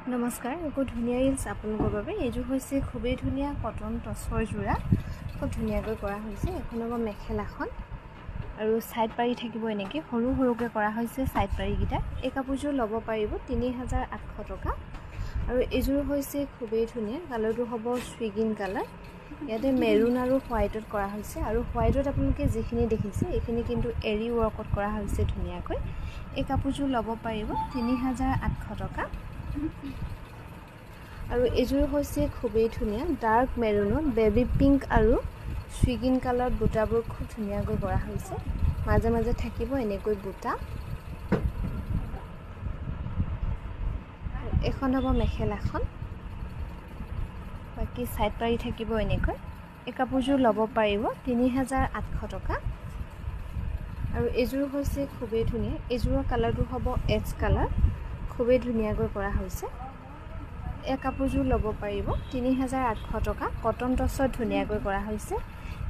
নমস্কাৰ খুব ধুনীয়া ৰিলছ আপোনালোকৰ বাবে এইযোৰ হৈছে খুবেই ধুনীয়া কটন টচৰ যোৰা খুব ধুনীয়াকৈ কৰা হৈছে এখন হ'ব মেখেলাখন আৰু সাইড পাৰি থাকিব এনেকৈ সৰু সৰুকৈ কৰা হৈছে সাইড পাৰিকেইটা এই কাপোৰযোৰ ল'ব পাৰিব ৩৮০০ টকা আৰু এইযোৰ হৈছে খুবেই ধুনীয়া কালাৰটো হ'ব স্বিগিন কালাৰ ইয়াতে মেৰুন আৰু হোৱাইটত কৰা হৈছে আৰু হোৱাইটত আপোনালোকে যিখিনি দেখিছে এইখিনি কিন্তু এৰি ৱৰ্কত কৰা হৈছে ধুনীয়াকৈ এই কাপোৰযোৰ ল'ব পাৰিব ৩৮০০ টকা আৰু এইযোৰ হৈছে খুবেই ধুনীয়া ডাৰ্ক মেৰুনত বেবি পিংক আৰু স্বিগিন কালাৰত বুটাবোৰ খুব ধুনীয়াকৈ কৰা হৈছে মাজে মাজে থাকিব এনেকৈ বুটা এখন হ'ব মেখেলাখন বাকি সাইড পাৰি থাকিব এনেকৈ এই কাপোৰযোৰ ল'ব পাৰিব ৩৮০০ টকা আৰু এইযোৰ হৈছে খুবেই ধুনীয়া এইযোৰৰ কালাৰটো হ'ব এজ কালাৰ খুবেই ধুনীয়াকৈ কৰা হৈছে এই কাপোৰযোৰ ল'ব পাৰিব ৩৮০০ টকা কটন টচত ধুনীয়াকৈ কৰা হৈছে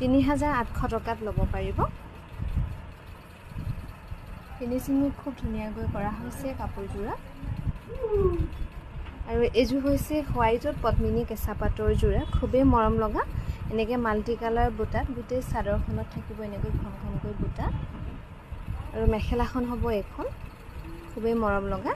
৩৮০০ টকাত ল'ব পাৰিব ফিনিশিং খুব ধুনীয়াকৈ কৰা হৈছে কাপোৰযোৰ আৰু এইযোৰ হৈছে হোৱাইটত পদ্মিনী কেঁচা পাটৰ যোৰা খুবেই মৰম লগা এনেকৈ মাল্টি কালাৰ বুটাত গোটেই চাদৰখনত থাকিব এনেকৈ ঘন ঘনকৈ বুটা আৰু মেখেলাখন হ'ব এখন খুবেই মৰম লগা